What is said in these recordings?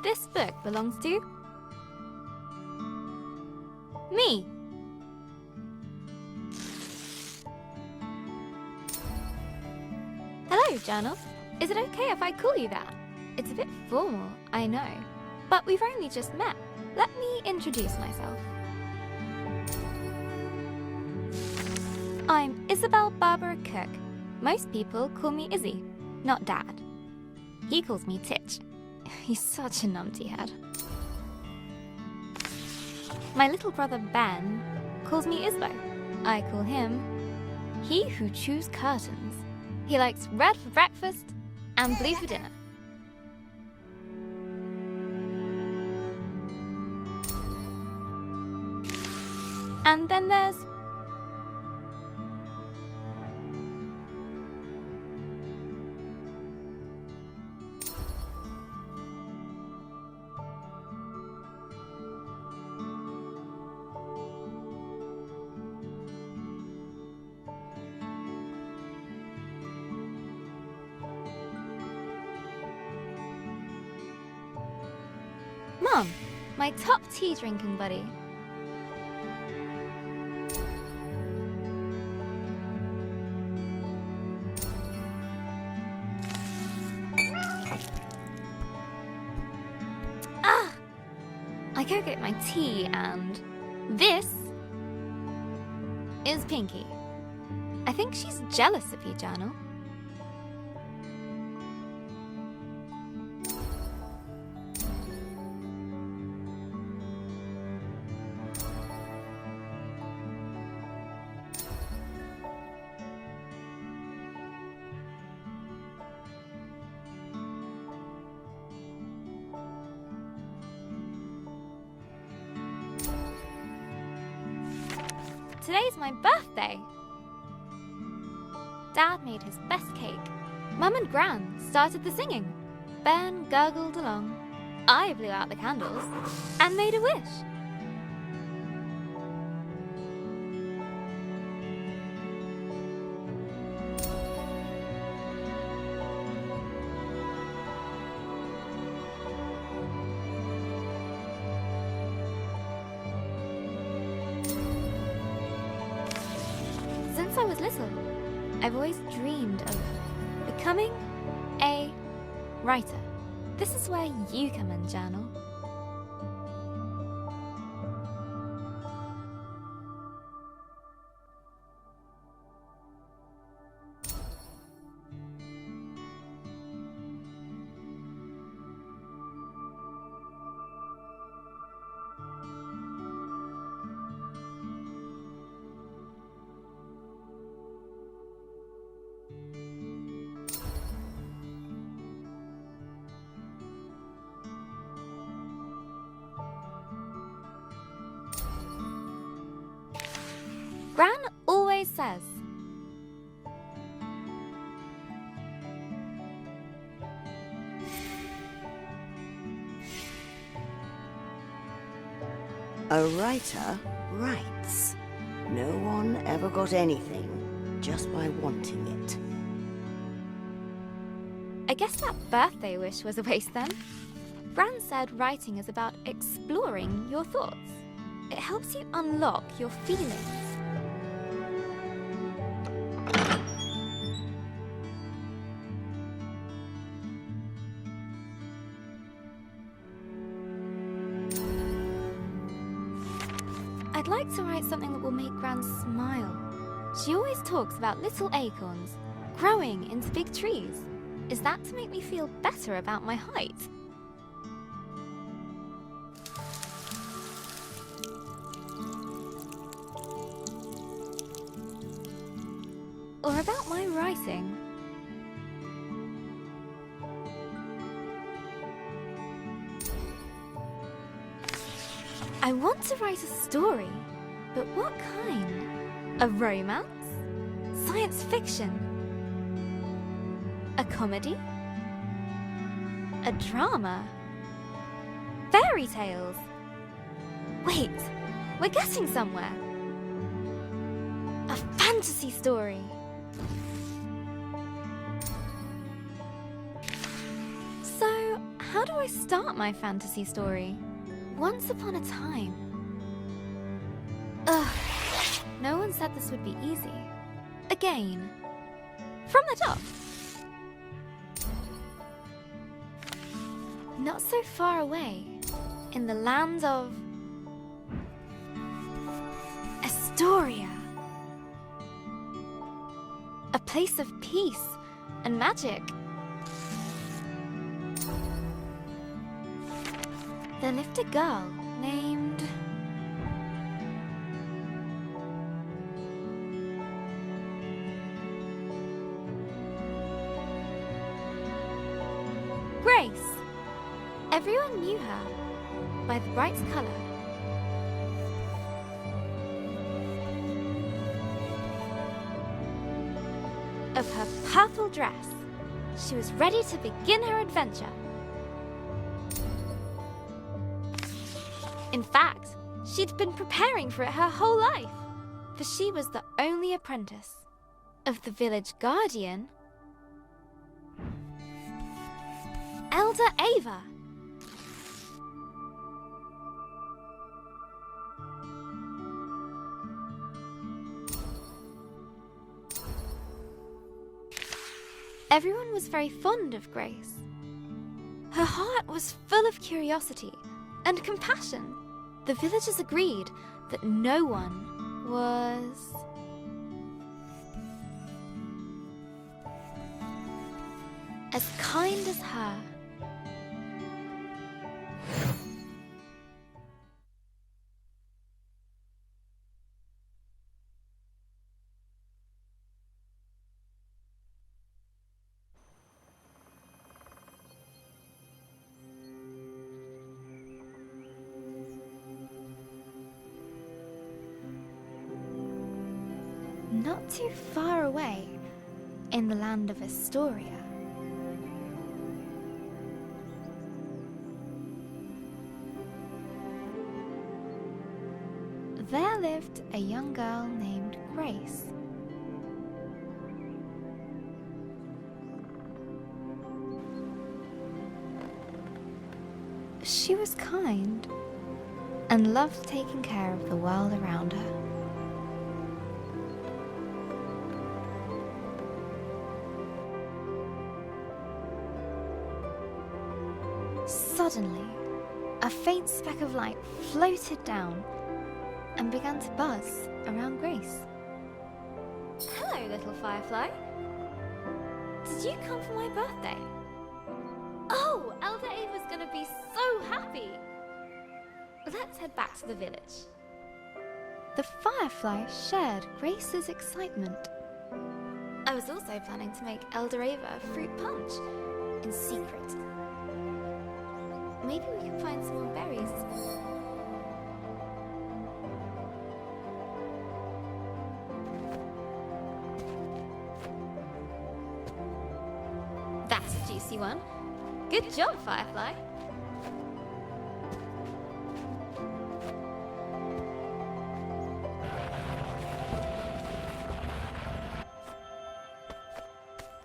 this book belongs to? Me. Hello, Journal. Is it okay if I call you that? It's a bit formal, I know, but we've only just met. Let me introduce myself. I'm Isabel Barbara Cook. Most people call me Izzy, not Dad. He calls me Titch. He's such a numpty head. My little brother Ben calls me Isbo. I call him He Who Chews Curtains. He likes red for breakfast and blue for dinner. And then there's Mom, my top tea drinking buddy. I go get my tea, and this is Pinky. I think she's jealous of you, Journal. Today's my birthday. Dad made his best cake. Mum and Gran started the singing. Ben gurgled along. I blew out the candles and made a wish. Since I was little, I've always dreamed of becoming a writer. This is where you come in, Journal. Gran always says, a writer writes. No one ever got anything just by wanting it. I guess that birthday wish was a waste then. Gran said writing is about exploring your thoughts. It helps you unlock your feelings. I'd like to write something that will make Gran smile. She always talks about little acorns growing into big trees. Is that to make me feel better about my height? Or about my writing? I want to write a story, but what kind? A romance? Science fiction? A comedy? A drama? Fairy tales? Wait, we're getting somewhere. A fantasy story. So, How do I start my fantasy story? Once upon a time. Ugh. No one said this would be easy. Again. From the top. Not so far away. In the land of Astoria. A place of peace and magic. There lived a girl named Grace. Everyone knew her by the bright color. Of her purple dress. She was ready to begin her adventure. In fact, she'd been preparing for it her whole life, for she was the only apprentice of the village guardian, Elder Ava. Everyone was very fond of Grace. Her heart was full of curiosity and compassion. The villagers agreed that no one was as kind as her. Not too far away, in the land of Astoria, there lived a young girl named Grace. She was kind and loved taking care of the world around her. Suddenly, a faint speck of light floated down and began to buzz around Grace. Hello, little firefly. Did you come for my birthday? Oh, Elder Ava's gonna be so happy. Let's head back to the village. The firefly shared Grace's excitement. I was also planning to make Elder Ava a fruit punch in secret. Maybe we can find some more berries. That's a juicy one. Good job, Firefly.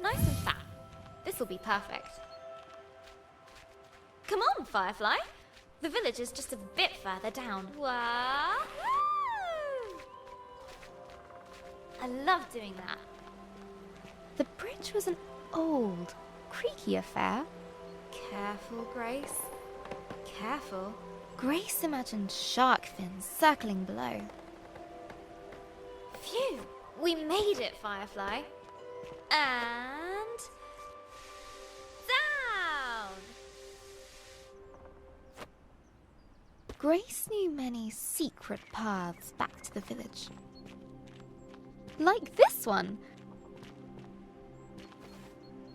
Nice and fat. This will be perfect. Come on, Firefly. The village is just a bit further down. Wahoo! I love doing that. The bridge was an old, creaky affair. Careful, Grace. Careful. Grace imagined shark fins circling below. Phew! We made it, Firefly. And down! Grace knew many secret paths back to the village. Like this one.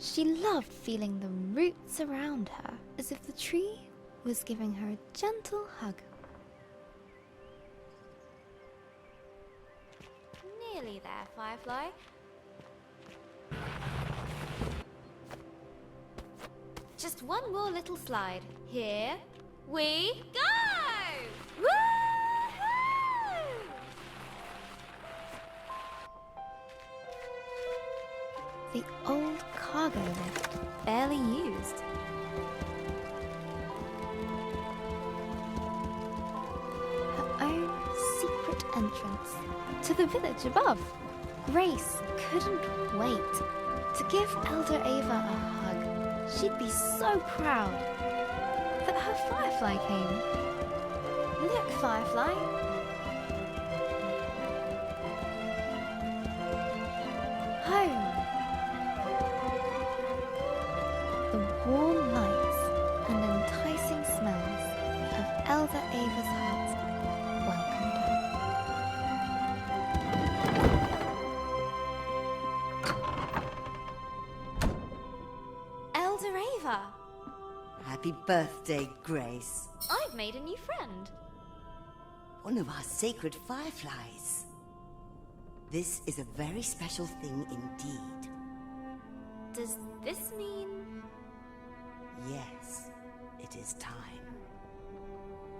She loved feeling the roots around her, as if the tree was giving her a gentle hug. Nearly there, Firefly. Just one more little slide. Here we go! Woo-hoo! The old cargo lift, barely used. entrance to the village above. Grace couldn't wait to give Elder Ava a hug. She'd be so proud that her Firefly came. Look, Firefly. Home. The warm lights and enticing smells of Elder Ava's hut welcomed her. Elder Ava! Happy birthday, Grace. I've made a new friend. One of our sacred fireflies. This is a very special thing indeed. Does this mean... Yes, it is time.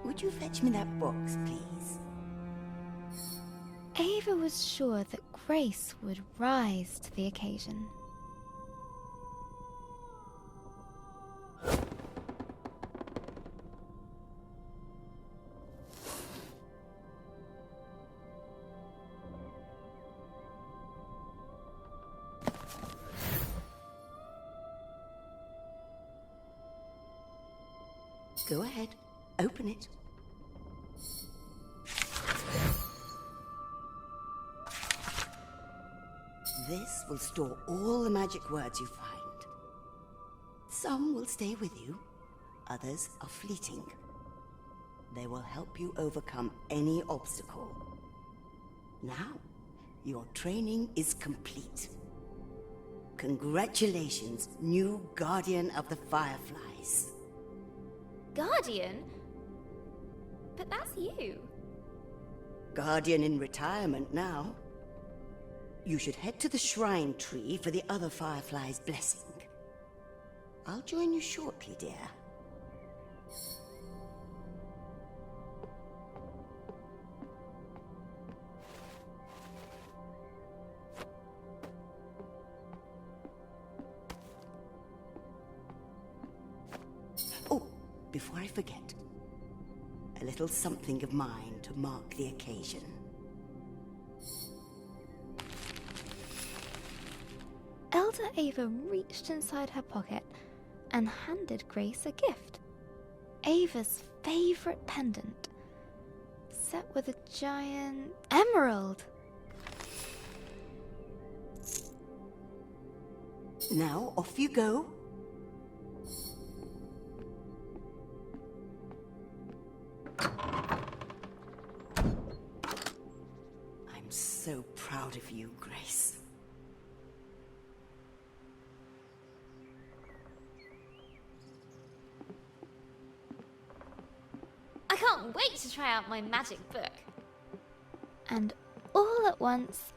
Would you fetch me that box, please? Ava was sure that Grace would rise to the occasion. Go ahead, open it. This will store all the magic words you find. Some will stay with you, others are fleeting. They will help you overcome any obstacle. Now, your training is complete. Congratulations, new Guardian of the Fireflies. Guardian? But that's you. Guardian in retirement now. You should head to the shrine tree for the other Firefly's blessing. I'll join you shortly, dear. Oh, before I forget, a little something of mine to mark the occasion. Elder Ava reached inside her pocket and handed Grace a gift. Ava's favorite pendant, set with a giant emerald. Now, off you go. I'm so proud of you, Grace. I can't wait to try out my magic book. And all at once,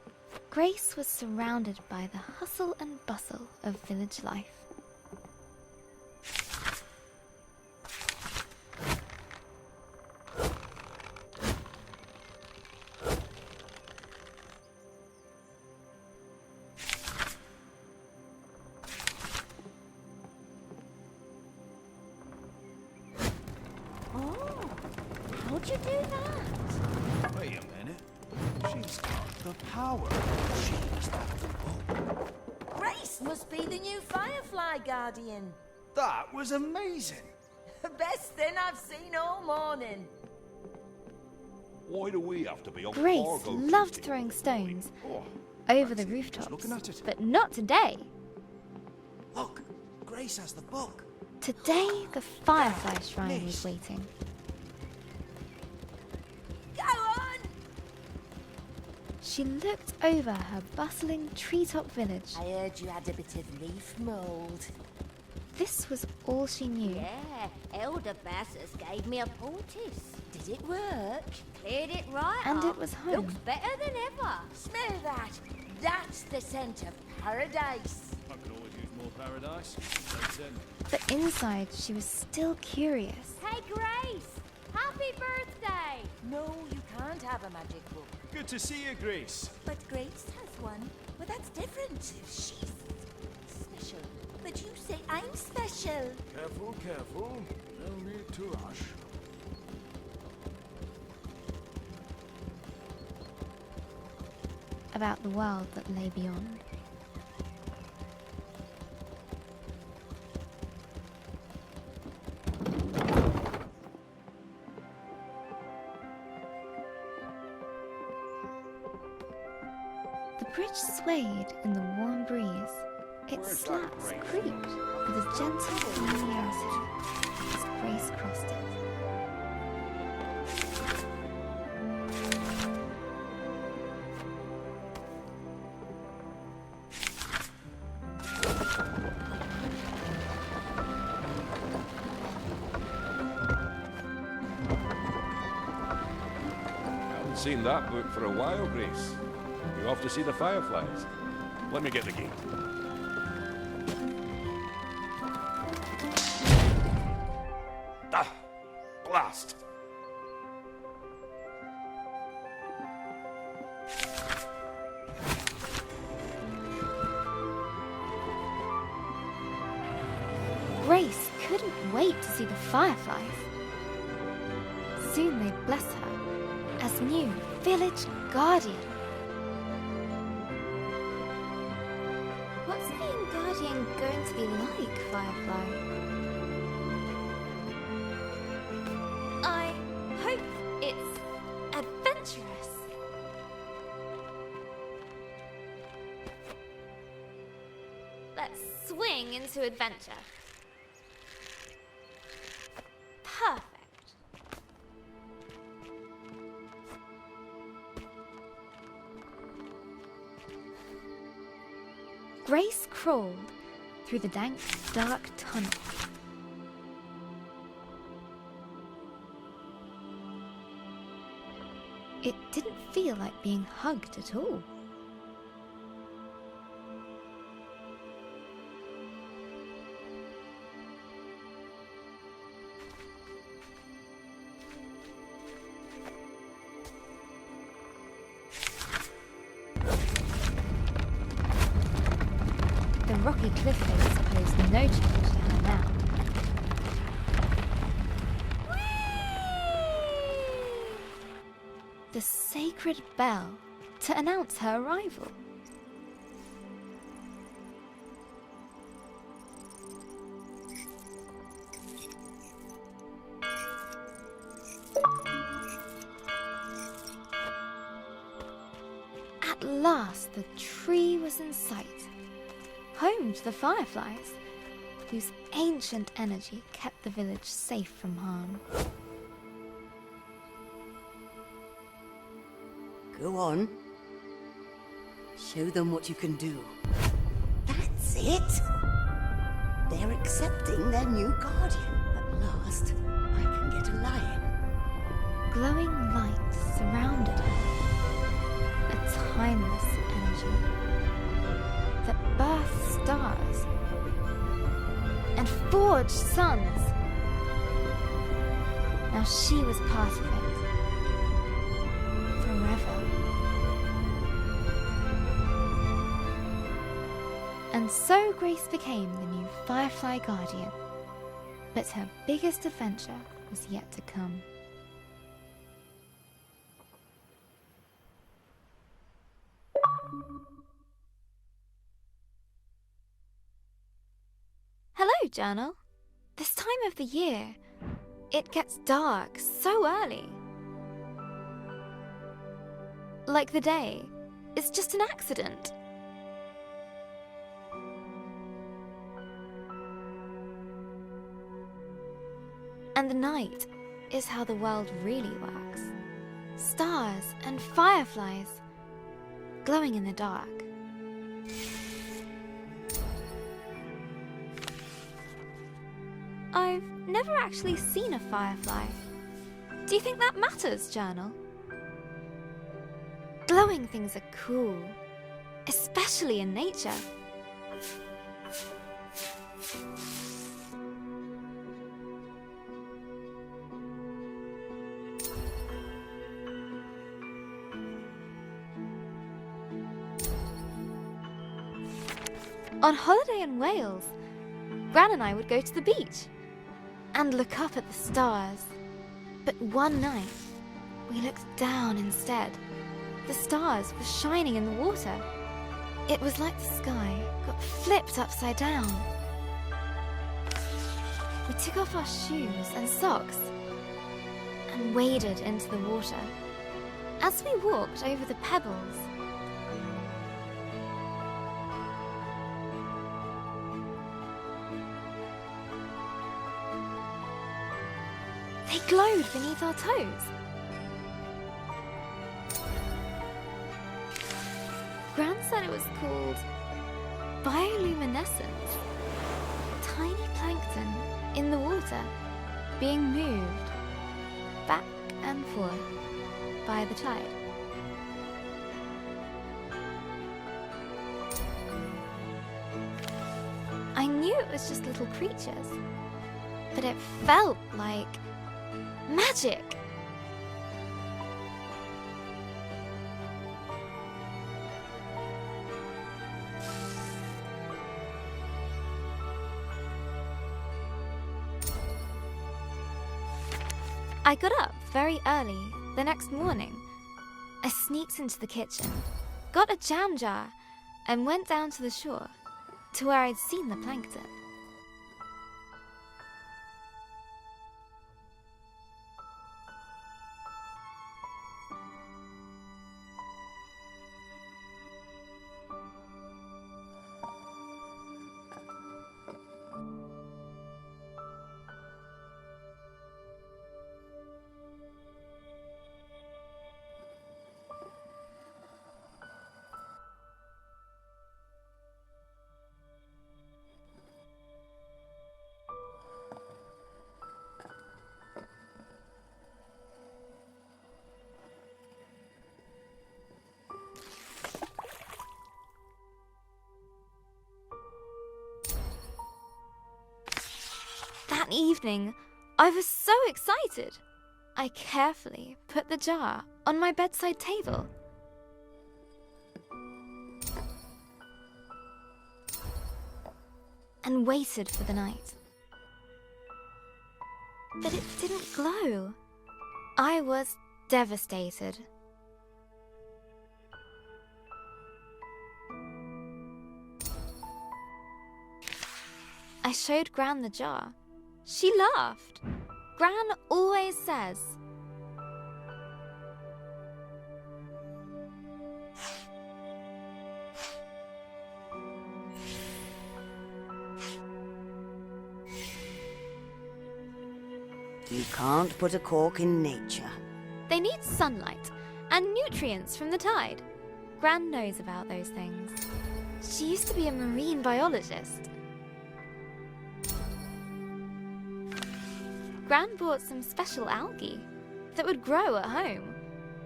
Grace was surrounded by the hustle and bustle of village life. Oh, how'd you do that? Wait a minute. She's got the power. She must have the book. Grace must be the new Firefly Guardian. That was amazing. Best thing I've seen all morning. Why do we have to be on Grace cargo loved duty? throwing stones Oh, over the just rooftops, looking at it. but not today. Look, Grace has the book. Today, the Firefly Shrine was waiting. Go on! She looked over her bustling treetop village. I heard you had a bit of leaf mould. This was all she knew. Yeah, Elder Bassus gave me a poultice. Did it work? Cleared it right And up. it was home. Looks better than ever. Smell that! That's the scent of paradise. I could always use more paradise. That's it. But inside, she was still curious. Hey, Grace! Happy birthday! No, you can't have a magic book. Good to see you, Grace. But Grace has one. Well, that's different. She's special. But you say I'm special. Careful, careful. No need to rush. about the world that lay beyond. The bridge swayed in the warm breeze. Its slats creaked with a gentle familiarity as Grace crossed it. Haven't seen that book for a while, Grace. You off to see the fireflies? Let me get the gate. Ah! Blast! Grace couldn't wait to see the fireflies. Soon they'd bless her as new village guardian. What's being guardian going to be like, Firefly? I hope it's adventurous. Let's swing into adventure. Perfect. Grace crawled through the dank, dark tunnel. It didn't feel like being hugged at all. The rocky cliff face posed no challenge to her now. The sacred bell to announce her arrival. At last, the tree was in sight. Home to the fireflies, whose ancient energy kept the village safe from harm. Go on. Show them what you can do. That's it! They're accepting their new guardian. At last, I can get a lion. Glowing light surrounded her, a timeless energy that birthed stars and forged suns. Now she was part of it, forever. And so Grace became the new Firefly Guardian, but her biggest adventure was yet to come. Hello, Journal. This time of the year, it gets dark so early. Like the day is just an accident. And the night is how the world really works. Stars and fireflies glowing in the dark. I've never actually seen a firefly. Do you think that matters, Journal? Glowing things are cool, especially in nature. On holiday in Wales, Gran and I would go to the beach and look up at the stars. But one night, we looked down instead, The stars were shining in the water. It was like the sky got flipped upside down. We took off our shoes and socks and waded into the water. As we walked over the pebbles, they glowed beneath our toes. Gran said it was called bioluminescence. Tiny plankton in the water being moved back and forth by the tide. I knew it was just little creatures, but it felt like magic. I got up very early the next morning. I sneaked into the kitchen, got a jam jar, and went down to the shore to where I'd seen the plankton. That evening, I was so excited. I carefully put the jar on my bedside table. And waited for the night. But it didn't glow. I was devastated. I showed Gran the jar. She laughed. Gran always says, You can't put a cork in nature. they need sunlight and nutrients from the tide. Gran knows about those things. She used to be a marine biologist. Gran bought some special algae that would grow at home.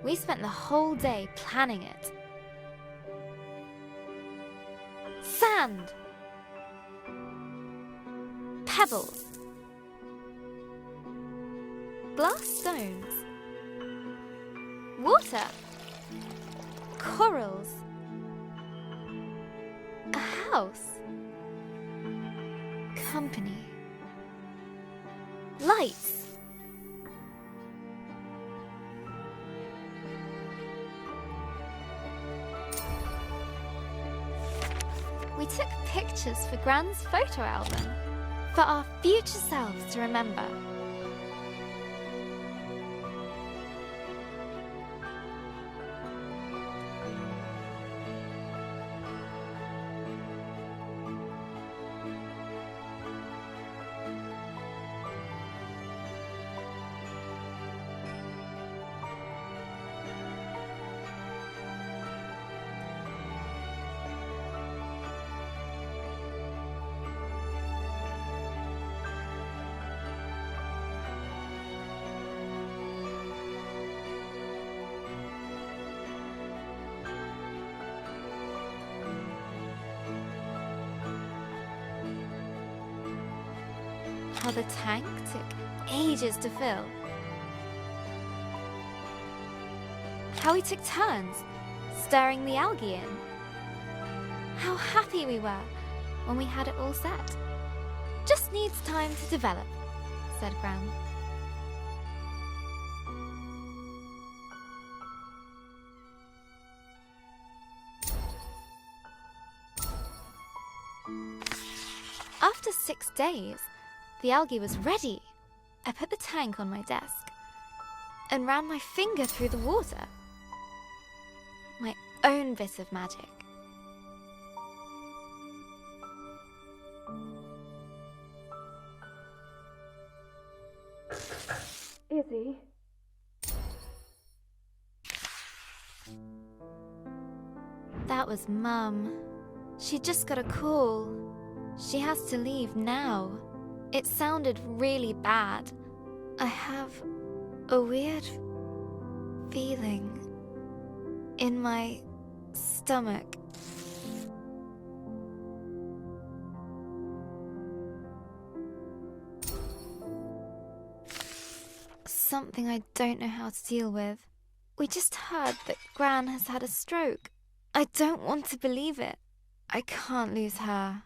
We spent the whole day planning it. Sand. Pebbles. Glass stones. Water. Corals. A house. Company. Lights. We took pictures for Gran's photo album for our future selves to remember. How the tank took ages to fill. How we took turns stirring the algae in. How happy we were when we had it all set. Just needs time to develop, said Gran. After 6 days, the algae was ready. I put the tank on my desk and ran my finger through the water. My own bit of magic. Izzy. That was Mum. She just got a call. She has to leave now. It sounded really bad. I have a weird feeling in my stomach. Something I don't know how to deal with. We just heard that Gran has had a stroke. I don't want to believe it. I can't lose her.